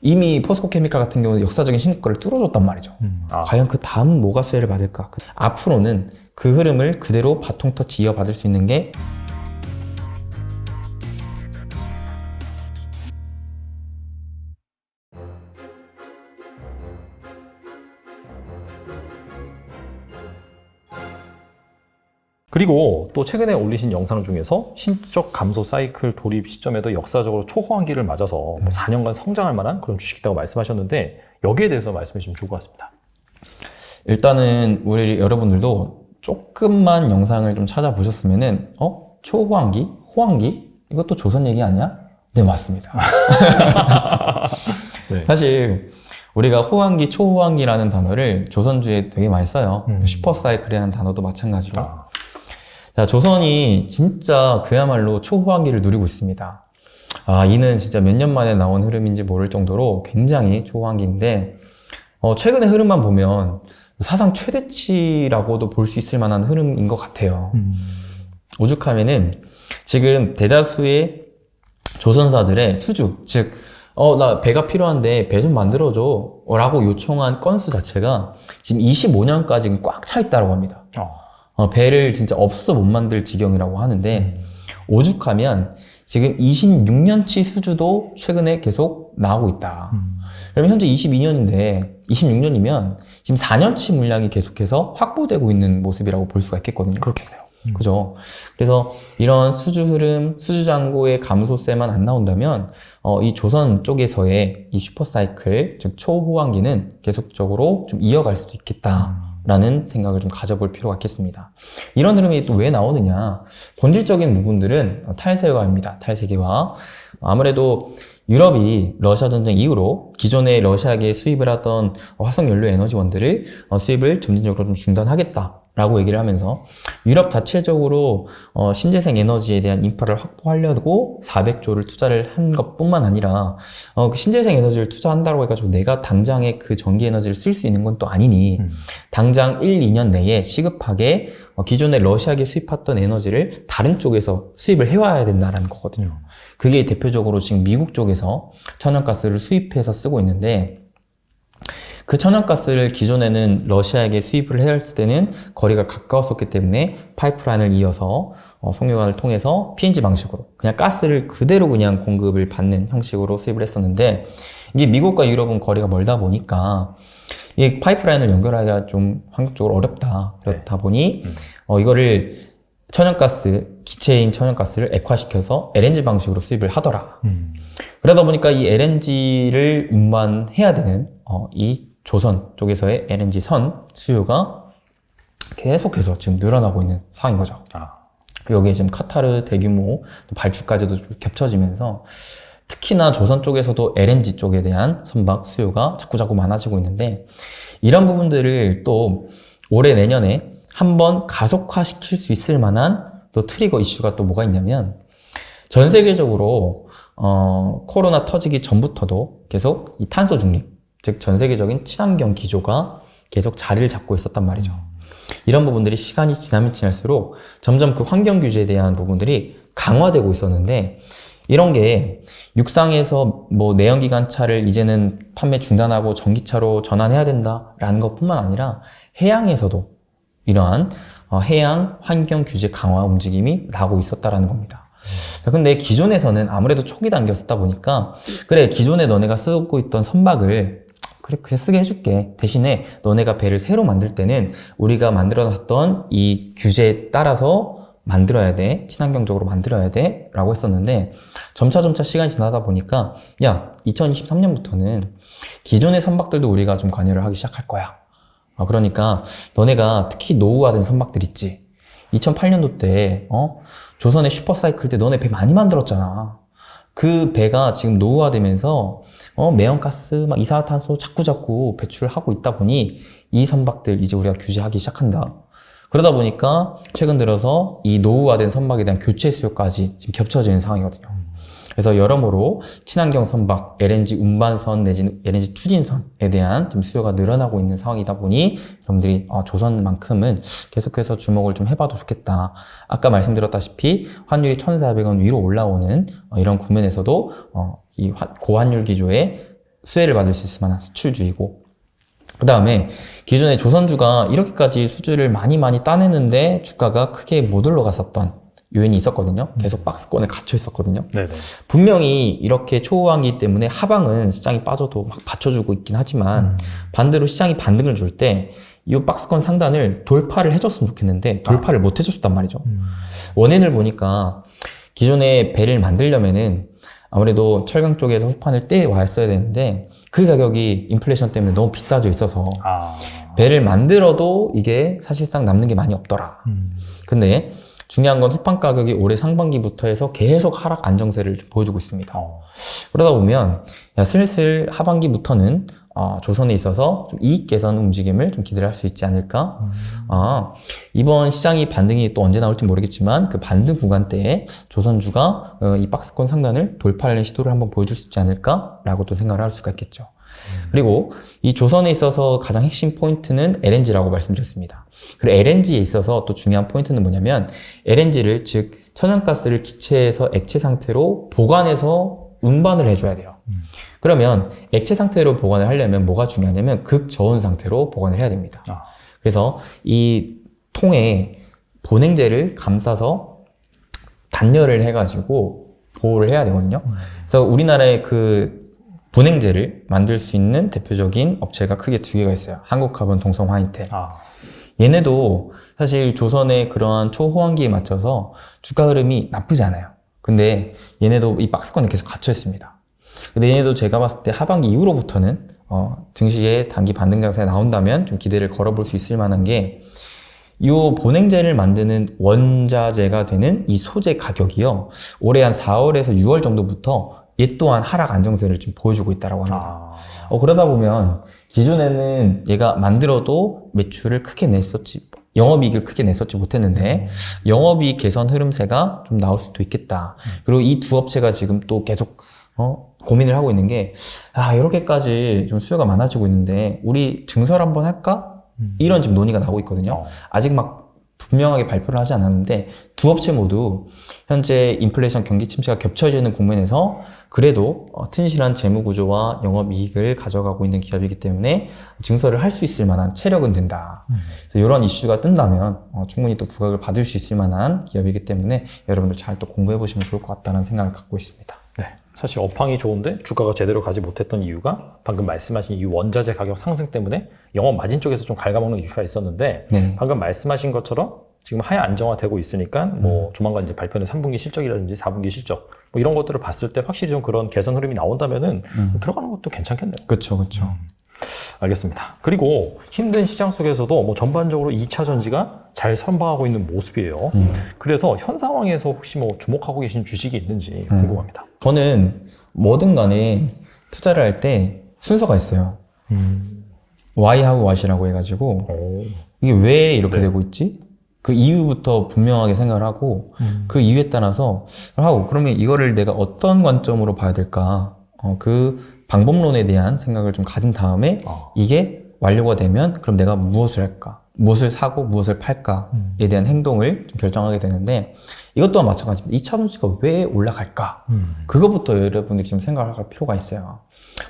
이미 포스코 케미칼 같은 경우는 역사적인 신고가를 뚫어줬단 말이죠. 과연 그 다음 뭐가 수혜를 받을까? 앞으로는 그 흐름을 그대로 바통 터치 이어받을 수 있는 게 그리고 또 최근에 올리신 영상 중에서 신적 감소 사이클 돌입 시점에도 역사적으로 초호황기를 맞아서 뭐 4년간 성장할 만한 그런 주식이라고 말씀하셨는데 여기에 대해서 말씀해 주시면 좋을 것 같습니다. 일단은 우리 여러분들도 조금만 영상을 좀 찾아보셨으면은 초호황기? 호황기? 이것도 조선 얘기 아니야? 네, 맞습니다. 네. 사실 우리가 호황기, 초호황기라는 단어를 조선주에 되게 많이 써요. 슈퍼사이클이라는 단어도 마찬가지로. 자, 조선이 진짜 그야말로 초호황기를 누리고 있습니다. 이는 진짜 몇 년 만에 나온 흐름인지 모를 정도로 굉장히 초호황기인데 최근의 흐름만 보면 사상 최대치라고도 볼 수 있을 만한 흐름인 것 같아요. 오죽하면은 지금 대다수의 조선사들의 수주, 즉 나 배가 필요한데 배 좀 만들어줘 라고 요청한 건수 자체가 지금 25년까지 꽉 차 있다고 합니다. 배를 진짜 없어 못 만들 지경이라고 하는데 오죽하면 지금 26년치 수주도 최근에 계속 나오고 있다. 그러면 현재 22년인데 26년이면 지금 4년치 물량이 계속해서 확보되고 있는 모습이라고 볼 수가 있겠거든요. 그렇겠네요. 그죠? 그래서 이런 수주 흐름, 수주 잔고의 감소세만 안 나온다면 이 조선 쪽에서의 이 슈퍼사이클, 즉 초호황기는 계속적으로 좀 이어갈 수도 있겠다라는 생각을 좀 가져볼 필요가 있겠습니다. 이런 흐름이 또 왜 나오느냐? 본질적인 부분들은 탈세계화입니다. 탈세계화. 아무래도 유럽이 러시아 전쟁 이후로 기존에 러시아에게 수입을 하던 화석연료 에너지원들을 수입을 점진적으로 좀 중단하겠다라고 얘기를 하면서 유럽 자체적으로 신재생 에너지에 대한 인프라를 확보하려고 400조를 투자를 한 것뿐만 아니라 그 신재생 에너지를 투자한다고 해가지고 내가 당장에 그 전기 에너지를 쓸 수 있는 건 또 아니니 당장 1, 2년 내에 시급하게 기존에 러시아에게 수입했던 에너지를 다른 쪽에서 수입을 해와야 된다는 거거든요. 그게 대표적으로 지금 미국 쪽에서 천연가스를 수입해서 쓰고 있는데 그 천연가스를 기존에는 러시아에게 수입을 해야 했을 때는 거리가 가까웠었기 때문에 파이프라인을 이어서 송유관을 통해서 PNG 방식으로 그냥 가스를 그대로 그냥 공급을 받는 형식으로 수입을 했었는데 이게 미국과 유럽은 거리가 멀다 보니까 이 파이프라인을 연결하기가 좀 환경적으로 어렵다. 그렇다 보니 이거를 천연가스, 기체인 천연가스를 액화시켜서 LNG 방식으로 수입을 하더라. 그러다 보니까 이 LNG를 운반해야 되는 이 조선 쪽에서의 LNG 선 수요가 계속해서 지금 늘어나고 있는 상황인 거죠. 여기에 지금 카타르 대규모 발주까지도 겹쳐지면서 특히나 조선 쪽에서도 LNG 쪽에 대한 선박 수요가 자꾸 많아지고 있는데 이런 부분들을 또 올해 내년에 한번 가속화시킬 수 있을 만한 또 트리거 이슈가 또 뭐가 있냐면 전 세계적으로 코로나 터지기 전부터도 계속 이 탄소 중립, 즉 전 세계적인 친환경 기조가 계속 자리를 잡고 있었단 말이죠. 이런 부분들이 시간이 지나면 지날수록 점점 그 환경 규제에 대한 부분들이 강화되고 있었는데 이런 게 육상에서 뭐 내연기관차를 이제는 판매 중단하고 전기차로 전환해야 된다라는 것뿐만 아니라 해양에서도 이러한 해양 환경 규제 강화 움직임이 나고 있었다라는 겁니다. 근데 기존에서는 아무래도 초기 단계였다 보니까 그래 기존에 너네가 쓰고 있던 선박을 그래 쓰게 해줄게. 대신에 너네가 배를 새로 만들 때는 우리가 만들어놨던 이 규제에 따라서 만들어야 돼. 친환경적으로 만들어야 돼. 라고 했었는데 점차 시간이 지나다 보니까 야 2023년부터는 기존의 선박들도 우리가 좀 관여를 하기 시작할 거야. 그러니까 너네가 특히 노후화된 선박들 있지. 2008년도 때 조선의 슈퍼사이클 때 너네 배 많이 만들었잖아. 그 배가 지금 노후화되면서 매연가스, 막 이산화탄소 자꾸 배출하고 있다 보니 이 선박들 이제 우리가 규제하기 시작한다. 그러다 보니까 최근 들어서 이 노후화된 선박에 대한 교체 수요까지 지금 겹쳐지는 상황이거든요. 그래서 여러모로 친환경 선박, LNG 운반선 내지는 LNG 추진선에 대한 좀 수요가 늘어나고 있는 상황이다 보니 여러분들이 조선만큼은 계속해서 주목을 좀 해봐도 좋겠다. 아까 말씀드렸다시피 환율이 1,400원 위로 올라오는 이런 국면에서도 이 고환율 기조의 수혜를 받을 수 있을 만한 수출주이고, 그 다음에 기존에 조선주가 이렇게까지 수주를 많이 따내는데 주가가 크게 못 올라갔었던 요인이 있었거든요. 계속 박스권에 갇혀 있었거든요. 네네. 분명히 이렇게 초호황기 때문에 하방은 시장이 빠져도 막 받쳐주고 있긴 하지만 반대로 시장이 반등을 줄 때 이 박스권 상단을 돌파를 해줬으면 좋겠는데 돌파를 못 해줬단 말이죠. 원인을 보니까 기존에 배를 만들려면은 아무래도 철강 쪽에서 후판을 떼왔어야 되는데 그 가격이 인플레이션 때문에 너무 비싸져 있어서 배를 만들어도 이게 사실상 남는 게 많이 없더라. 근데 중요한 건 후판 가격이 올해 상반기부터 해서 계속 하락 안정세를 보여주고 있습니다. 그러다 보면 슬슬 하반기부터는 조선에 있어서 좀 이익 개선 움직임을 좀 기대할 수 있지 않을까? 이번 시장이 반등이 또 언제 나올지 모르겠지만 그 반등 구간대에 조선주가 이 박스권 상단을 돌파하는 시도를 한번 보여줄 수 있지 않을까라고 또 생각을 할 수가 있겠죠. 그리고 이 조선에 있어서 가장 핵심 포인트는 LNG라고 말씀드렸습니다. 그리고 LNG에 있어서 또 중요한 포인트는 뭐냐면 LNG를 즉 천연가스를 기체에서 액체 상태로 보관해서 운반을 해줘야 돼요. 그러면 액체 상태로 보관을 하려면 뭐가 중요하냐면 극저온 상태로 보관을 해야 됩니다. 그래서 이 통에 보냉제를 감싸서 단열을 해가지고 보호를 해야 되거든요. 그래서 우리나라의 그 보냉제를 만들 수 있는 대표적인 업체가 크게 두 개가 있어요. 한국화분, 동성화이태. 얘네도 사실 조선의 그러한 초호황기에 맞춰서 주가 흐름이 나쁘지 않아요. 근데 얘네도 이 박스권에 계속 갇혀 있습니다. 근데 얘네도 제가 봤을 때 하반기 이후로부터는 증시에 단기 반등 장세가 나온다면 좀 기대를 걸어볼 수 있을 만한 게 이 보냉제를 만드는 원자재가 되는 이 소재 가격이요. 올해 한 4월에서 6월 정도부터 얘 또한 하락 안정세를 좀 보여주고 있다고 합니다. 그러다 보면 기존에는 얘가 만들어도 매출을 크게 냈었지, 영업이익을 크게 냈었지 못했는데 영업이익 개선 흐름세가 좀 나올 수도 있겠다. 그리고 이 두 업체가 지금 또 계속 고민을 하고 있는 게 이렇게까지 좀 수요가 많아지고 있는데 우리 증설 한번 할까? 이런 지금 논의가 나오고 있거든요. 아직 막 분명하게 발표를 하지 않았는데 두 업체 모두 현재 인플레이션 경기 침체가 겹쳐지는 국면에서 그래도 튼실한 재무 구조와 영업이익을 가져가고 있는 기업이기 때문에 증설을 할 수 있을 만한 체력은 된다. 그래서 이런 이슈가 뜬다면 충분히 또 부각을 받을 수 있을 만한 기업이기 때문에 여러분들 잘 또 공부해 보시면 좋을 것 같다는 생각을 갖고 있습니다. 네. 사실 업황이 좋은데 주가가 제대로 가지 못했던 이유가 방금 말씀하신 이 원자재 가격 상승 때문에 영업 마진 쪽에서 좀 갉아먹는 이슈가 있었는데 방금 말씀하신 것처럼 지금 하향 안정화되고 있으니까 뭐 조만간 이제 발표는 3분기 실적이라든지 4분기 실적 뭐 이런 것들을 봤을 때 확실히 좀 그런 개선 흐름이 나온다면은 들어가는 것도 괜찮겠네요. 그렇죠. 알겠습니다. 그리고 힘든 시장 속에서도 뭐 전반적으로 2차 전지가 잘 선방하고 있는 모습이에요. 그래서 현 상황에서 혹시 뭐 주목하고 계신 주식이 있는지 궁금합니다. 저는 뭐든 간에 투자를 할 때 순서가 있어요. Why하고 What이라고 해가지고 이게 왜 이렇게 되고 있지? 그 이유부터 분명하게 생각을 하고 그 이유에 따라서 하고 그러면 이거를 내가 어떤 관점으로 봐야 될까? 그 방법론에 대한 생각을 좀 가진 다음에 이게 완료가 되면 그럼 내가 무엇을 할까? 무엇을 사고 무엇을 팔까에 대한 행동을 좀 결정하게 되는데 이것 또한 마찬가지입니다. 2차 전지가 왜 올라갈까? 그것부터 여러분들이 좀 생각을 할 필요가 있어요.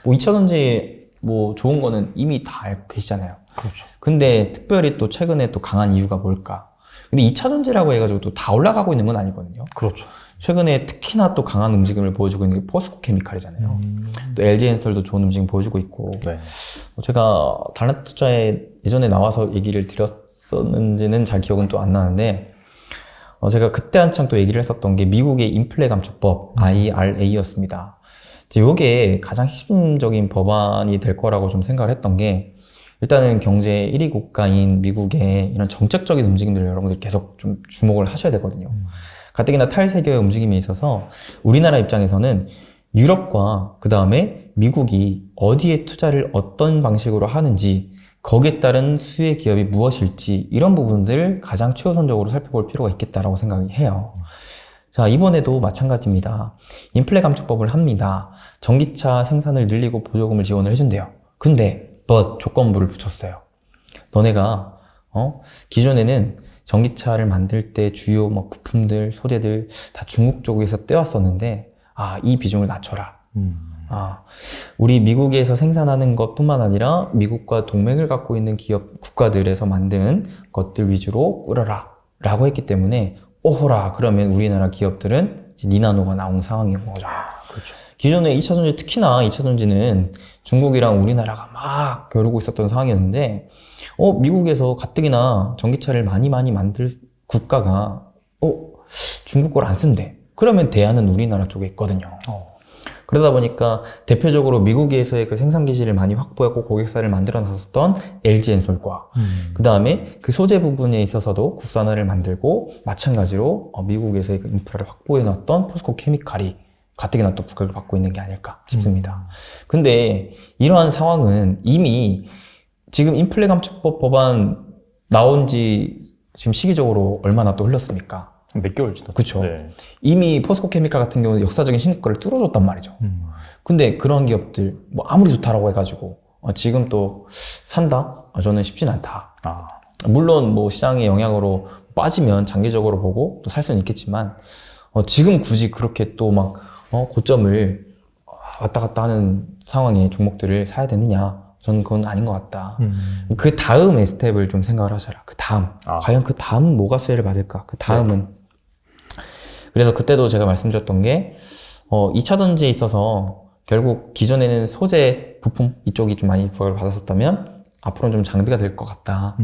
뭐 2차 전지 뭐 좋은 거는 이미 다 알고 계시잖아요. 그렇죠. 근데 특별히 또 최근에 또 강한 이유가 뭘까? 근데 2차 전지라고 해가지고 또 다 올라가고 있는 건 아니거든요. 그렇죠. 최근에 특히나 또 강한 움직임을 보여주고 있는 게 포스코 케미칼이잖아요. 또 LG엔솔도 좋은 움직임 보여주고 있고. 제가 다른 투자에 예전에 나와서 얘기를 드렸었는지는 잘 기억은 또 안 나는데 제가 그때 한창 또 얘기를 했었던 게 미국의 인플레 감축법 IRA였습니다. 이게 가장 핵심적인 법안이 될 거라고 좀 생각을 했던 게 일단은 경제 1위 국가인 미국의 이런 정책적인 움직임들을 여러분들 계속 좀 주목을 하셔야 되거든요. 가뜩이나 탈세계의 움직임에 있어서 우리나라 입장에서는 유럽과 그 다음에 미국이 어디에 투자를 어떤 방식으로 하는지 거기에 따른 수혜 기업이 무엇일지 이런 부분들 가장 최우선적으로 살펴볼 필요가 있겠다라고 생각해요. 자, 이번에도 마찬가지입니다. 인플레 감축법을 합니다. 전기차 생산을 늘리고 보조금을 지원을 해준대요. 근데 조건부를 붙였어요. 너네가 기존에는 전기차를 만들 때 주요 뭐 부품들, 소재들 다 중국 쪽에서 떼왔었는데 이 비중을 낮춰라. 우리 미국에서 생산하는 것뿐만 아니라 미국과 동맹을 갖고 있는 기업, 국가들에서 만든 것들 위주로 꾸려라 라고 했기 때문에 오호라 그러면 우리나라 기업들은 이제 니나노가 나온 상황인 거죠. 그렇죠. 기존에 2차 전지, 특히나 2차 전지는 중국이랑 우리나라가 막 겨루고 있었던 상황이었는데 미국에서 가뜩이나 전기차를 많이 만들 국가가 중국 걸 안 쓴대. 그러면 대안은 우리나라 쪽에 있거든요. 그러다 보니까 대표적으로 미국에서의 그 생산 기지를 많이 확보하고 고객사를 만들어 놨었던 LG엔솔과 그 다음에 그 소재 부분에 있어서도 국산화를 만들고 마찬가지로 미국에서의 그 인프라를 확보해 놨던 포스코 케미칼이 가뜩이나 또 부각을 받고 있는 게 아닐까 싶습니다. 근데 이러한 상황은 이미 지금 인플레 감축법 법안 나온 지 지금 시기적으로 얼마나 또 흘렀습니까? 몇 개월 지났죠. 그쵸. 네. 이미 포스코 케미칼 같은 경우는 역사적인 신고가를 뚫어줬단 말이죠. 근데 그런 기업들 뭐 아무리 좋다라고 해가지고 지금 또 산다? 저는 쉽진 않다. 물론 뭐 시장의 영향으로 빠지면 장기적으로 보고 또 살 수는 있겠지만 지금 굳이 그렇게 또 막 고점을 왔다 갔다 하는 상황의 종목들을 사야 되느냐? 저는 그건 아닌 것 같다. 그 다음의 스텝을 좀 생각을 하셔라. 그 다음. 과연 그 다음은 뭐가 수혜를 받을까? 그 다음은. 그래서 그때도 제가 말씀드렸던 게, 2차 전지에 있어서 결국 기존에는 소재, 부품 이쪽이 좀 많이 부각을 받았었다면 앞으로는 좀 장비가 될 것 같다.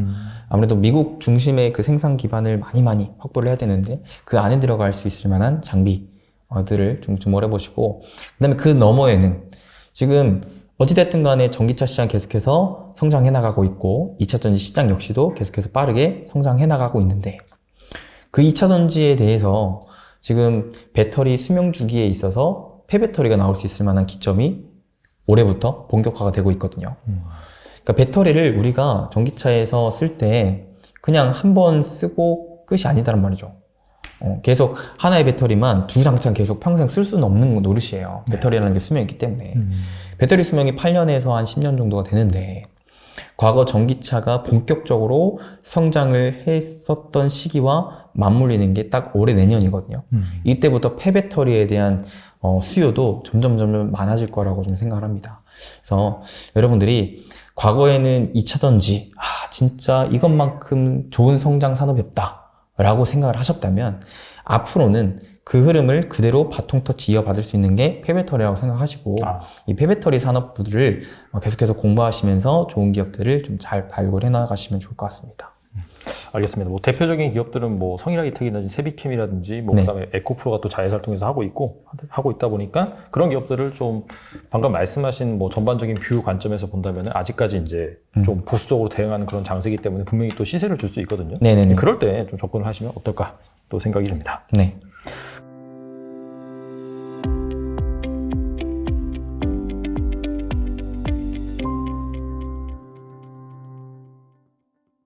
아무래도 미국 중심의 그 생산 기반을 많이 확보를 해야 되는데 그 안에 들어갈 수 있을 만한 장비들을 좀 주목을 해보시고 그 다음에 그 너머에는 지금 어찌됐든 간에 전기차 시장 계속해서 성장해 나가고 있고 2차 전지 시장 역시도 계속해서 빠르게 성장해 나가고 있는데 그 2차 전지에 대해서 지금 배터리 수명 주기에 있어서 폐배터리가 나올 수 있을 만한 기점이 올해부터 본격화가 되고 있거든요. 그러니까 배터리를 우리가 전기차에서 쓸 때 그냥 한 번 쓰고 끝이 아니다란 말이죠. 계속 하나의 배터리만 두 장창 계속 평생 쓸 수는 없는 노릇이에요. 배터리라는 게 수명이 있기 때문에. 배터리 수명이 8년에서 한 10년 정도가 되는데 과거 전기차가 본격적으로 성장을 했었던 시기와 맞물리는 게 딱 올해 내년이거든요. 이때부터 폐배터리에 대한 수요도 점점 많아질 거라고 좀 생각을 합니다. 그래서 여러분들이 과거에는 2차 전지, 진짜 이것만큼 좋은 성장 산업이 없다 라고 생각을 하셨다면 앞으로는 그 흐름을 그대로 바통 터치 이어받을 수 있는 게 폐배터리라고 생각하시고 이 폐배터리 산업부들을 계속해서 공부하시면서 좋은 기업들을 좀 잘 발굴해 나가시면 좋을 것 같습니다. 알겠습니다. 뭐 대표적인 기업들은 뭐 성일아기텍이라든지 세비캠이라든지 뭐 그다음에 에코프로가 또 자회사를 통해서 하고 있다 보니까 그런 기업들을 좀 방금 말씀하신 뭐 전반적인 뷰 관점에서 본다면 아직까지 이제 좀 보수적으로 대응하는 그런 장세이기 때문에 분명히 또 시세를 줄 수 있거든요. 네네네. 그럴 때 좀 접근을 하시면 어떨까 또 생각이 듭니다. 네.